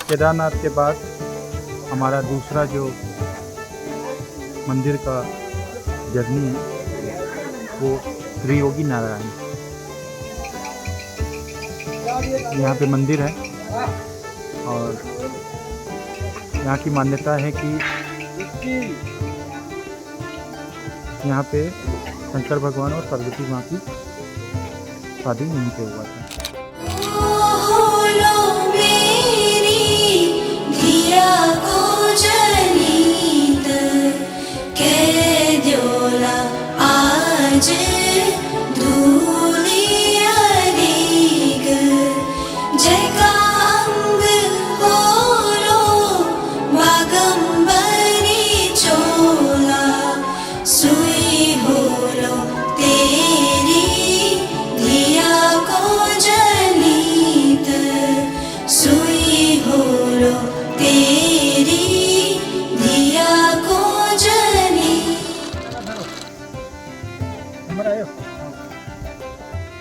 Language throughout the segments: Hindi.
केदारनाथ के बाद हमारा दूसरा जो मंदिर का जर्नी है वो त्रियोगी नारायण। यहाँ पे मंदिर है और यहाँ की मान्यता है कि यहाँ पे शंकर भगवान और पार्वती माँ की शादी यहीं पे हुआ था।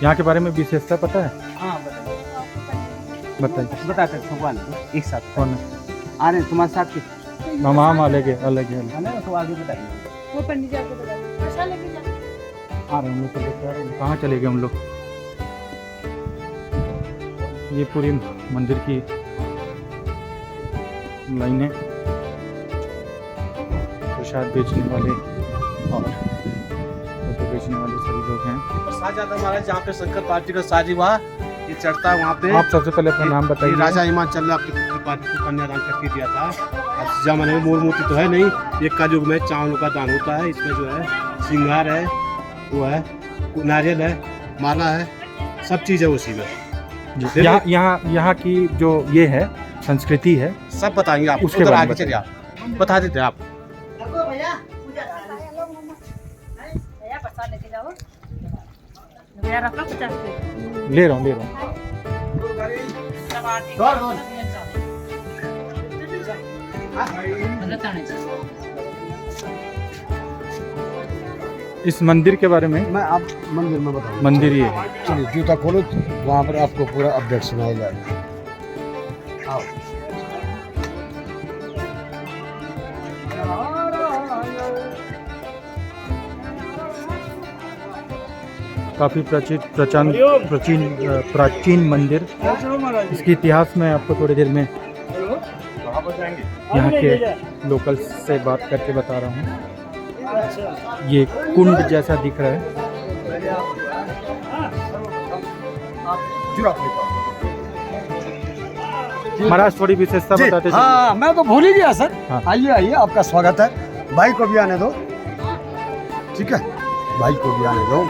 यहाँ के बारे में विशेषता पता है? हाँ बताइए। बताते भगवान को एक साथ कौन आ रहे तुम्हारे साथ के हम अलग है अलग है तो आगे बताइए। वो पंडित जी आपको बताइए पैसा लेके जा आ रहे हैं हम लोग। तो लेके आ रहे हैं। कहाँ चले गए हम लोग? ये पूरी मंदिर की लाइनें प्रसाद बेचने वाले और फोटो बेचने वाले सभी लोग हैं। शाहजादा महाराज जहाँ पे शंकर पार्टी का शादी हुआ ये चढ़ता है वहाँ पे। आप सबसे पहले अपना नाम बताइए। राजा हिमाचल ने अपनी पुत्री पार्टी को कन्यादान करके दिया था। अब जमाने में मूल मूर्ति तो है नहीं, एक का युग में चावलों का दान होता है। इसमें जो है श्रृंगार है, वो है नारियल है, माला है, सब चीज़ है उसी में। यहाँ की जो ये है संस्कृति है सब बताएंगे आप। उसके उधर बारे आगे में चलिए आप बता देते आप। भैया पैसा लेके जाओ भैया रख लो 50 रुपये ले रहा हूँ। इस मंदिर के बारे में मैं आप मंदिर में बताऊँ। मंदिर ये है। चलिए जूता खोलो तो वहाँ पर आपको पूरा अपडेट सुनाया जाएगा। आओ। काफ़ी प्राचीन मंदिर। इसके इतिहास में आपको थोड़ी देर में यहाँ के लोकल्स से बात करके बता रहा हूँ। ये कुंड जैसा दिख रहा है। महाराज थोड़ी विशेषता बताते चलिए। हाँ मैं तो भूल ही गया सर। हाँ। आइए आइए, आपका स्वागत है। भाई को भी आने दो, ठीक है? भाई को भी आने दो।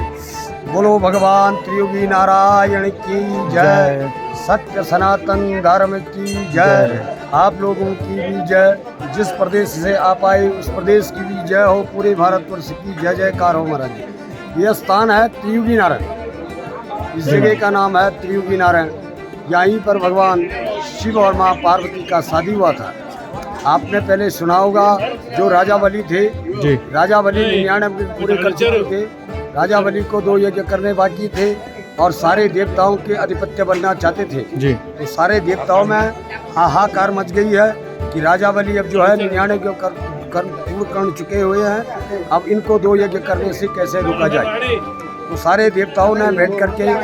बोलो भगवान त्रियोगी नारायण की जय, सत्य सनातन धर्म की जय, आप लोगों की भी जय। जिस प्रदेश से आप आए उस प्रदेश की भी जय हो, पूरे भारतवर्ष की जय जयकार हो महाराज। यह स्थान है त्रियोगी नारायण। इस जगह का नाम है त्रियोगी नारायण। यहीं पर भगवान शिव और माँ पार्वती का शादी हुआ था। आपने पहले सुना होगा जो राजा बलि थे जी। राजा बलि 99 पूरे कर चुके थे। राजा बलि को 2 यज्ञ करने बाकी थे और सारे देवताओं के अधिपत्य बनना चाहते थे जी। तो सारे देवताओं में हाहाकार मच गई है कि राजा बलि अब जो है 99 के पूर्ण कर चुके हुए हैं, अब इनको 2 यज्ञ करने से कैसे रोका जाए। तो सारे देवताओं ने बैठ करके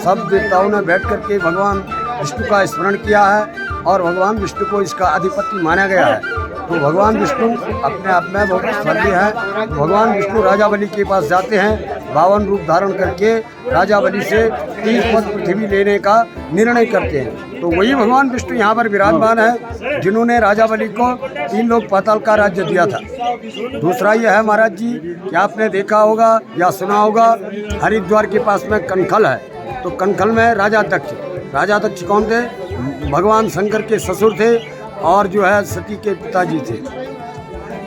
सब देवताओं ने बैठ करके भगवान विष्णु का स्मरण किया है और भगवान विष्णु को इसका अधिपति माना गया है। तो भगवान विष्णु अपने आप में बहुत स्वर्गीय है। भगवान विष्णु राजा बलि के पास जाते हैं, 52 रूप धारण करके राजा बलि से 30 पद पृथ्वी लेने का निर्णय करते हैं। तो वही भगवान विष्णु यहाँ पर विराजमान है जिन्होंने राजा बलि को 3 लोक पाताल का राज्य दिया था। दूसरा यह है महाराज जी कि आपने देखा होगा या सुना होगा हरिद्वार के पास में कनखल है। तो कनखल में राजा दक्ष कौन थे? भगवान शंकर के ससुर थे और जो है सती के पिताजी थे।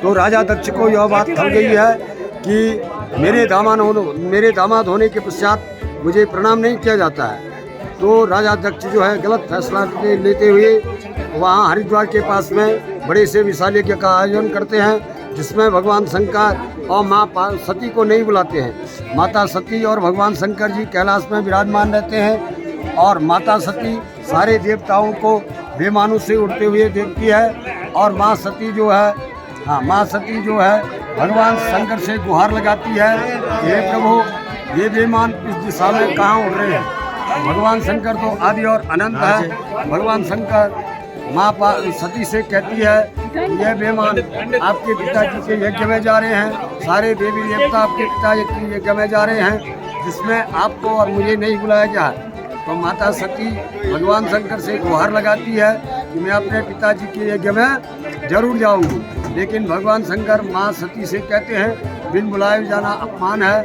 तो राजा दक्ष को यह बात थल गई है कि मेरे दामाद होने के पश्चात मुझे प्रणाम नहीं किया जाता है। तो राजा दक्ष जो है गलत फैसला लेते हुए वहाँ हरिद्वार के पास में बड़े से विशाल यज्ञ का आयोजन करते हैं जिसमें भगवान शंकर और माँ सती को नहीं बुलाते हैं। माता सती और भगवान शंकर जी कैलाश में विराजमान रहते हैं और माता सती सारे देवताओं को विमानों से उड़ते हुए देखती है। और माँ सती जो है, हाँ, माँ सती जो है भगवान शंकर से गुहार लगाती है, हे प्रभु ये विमान इस दिशा में कहाँ उड़ रहे हैं। भगवान शंकर तो आदि और अनंत है। भगवान शंकर माँ सती से कहती है यह विमान आपके पिताजी के यज्ञ में जा रहे हैं, सारे देवी देवता आपके पिताजी के यज्ञ में जा रहे हैं, जिसमें आपको और मुझे नहीं बुलाया गया। तो माता सती भगवान शंकर से गुहार लगाती है कि मैं अपने पिताजी के यज्ञ में जरूर जाऊंगी। लेकिन भगवान शंकर माँ सती से कहते हैं बिन बुलाए जाना अपमान है,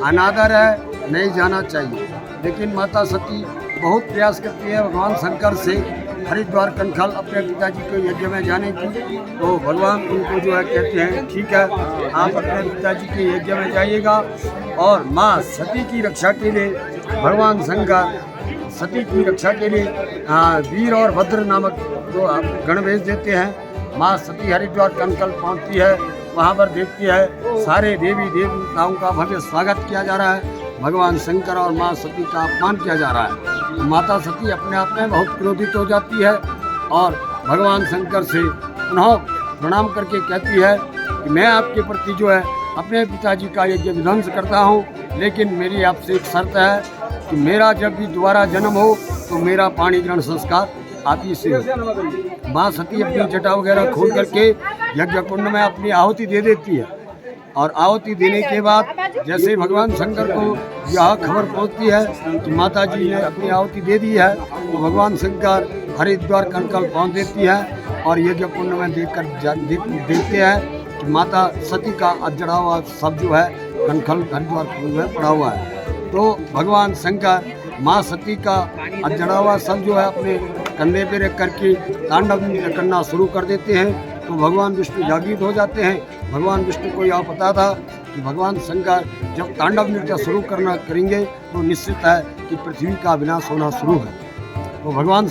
अनादर है, नहीं जाना चाहिए। लेकिन माता सती बहुत प्रयास करती है भगवान शंकर से हरिद्वार कनखल अपने पिताजी के यज्ञ में जाने की। तो भगवान उनको जो है कहते हैं ठीक है आप अपने पिताजी के यज्ञ में जाइएगा। और माँ सती की रक्षा के लिए भगवान शंकर सती की रक्षा के लिए वीर और भद्र नामक दो गण भेज देते हैं। माँ सती हरिद्वार कनखल पहुँचती है, वहाँ पर देखती है सारे देवी देवताओं का भव्य स्वागत किया जा रहा है, भगवान शंकर और माँ सती का अपमान किया जा रहा है। तो माता सती अपने आप में बहुत क्रोधित हो जाती है और भगवान शंकर से पुनः प्रणाम करके कहती है कि मैं आपके प्रति जो है अपने पिताजी का यज्ञ विध्वंस करता हूँ, लेकिन मेरी आपसे एक शर्त है कि मेरा जब भी दोबारा जन्म हो तो मेरा पाणी ग्रहण संस्कार आप ही से। माँ सती अपनी जटा वगैरह खोल करके यज्ञ कुंड में अपनी आहुति दे देती है। और आहुति देने के बाद जैसे भगवान शंकर को यह खबर पहुंचती है कि माता जी ने अपनी आहुति दे दी है, तो भगवान शंकर हरिद्वार कनखल पहुंच देती है और यज्ञ कुंड में देखते हैं कि माता सती का अजड़ा हुआ सब जो है कनखल हरिद्वार कुंड में पड़ा हुआ है। तो भगवान शंकर माँ सती का अजड़ा हुआ सब जो है अपने कंधे पे रख करके तांडव करना शुरू कर देते हैं। तो भगवान विष्णु जागृत हो जाते हैं। भगवान विष्णु को यह पता था कि भगवान शंकर जब तांडव नृत्य शुरू करेंगे तो निश्चित है कि पृथ्वी का विनाश होना शुरू है। तो भगवान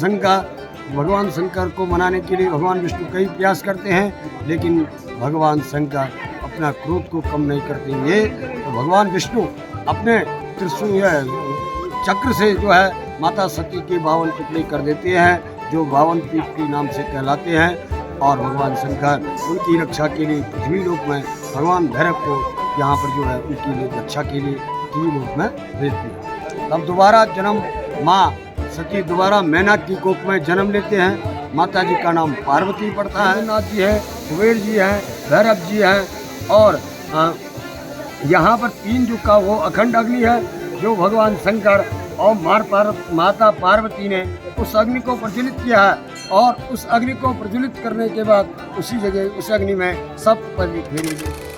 शंकर को मनाने के लिए भगवान विष्णु कई प्रयास करते हैं, लेकिन भगवान शंकर अपना क्रोध को कम नहीं करते हैं। तो भगवान विष्णु अपने त्रिशूल चक्र से जो है माता सती के 52 टुकड़े कर देते हैं, जो 52 पीठ के नाम से कहलाते हैं। और भगवान शंकर उनकी रक्षा के लिए पृथ्वी लोक में भगवान भैरव को यहाँ पर जो है उनकी लिए रक्षा के लिए पृथ्वी लोक में भेज दिया। तब दोबारा जन्म माँ सती दोबारा मैनाक की कोख में जन्म लेते हैं। माता जी का नाम पार्वती पड़ता है। नाथ जी है, कुबेर जी है, भैरव जी है और यहाँ पर 3 युग का वो अखंड अग्नि है जो भगवान शंकर और माता पार्वती ने उस अग्नि को प्रज्वलित किया है। और उस अग्नि को प्रज्वलित करने के बाद उसी जगह उस अग्नि में सब पर फेरेंगे।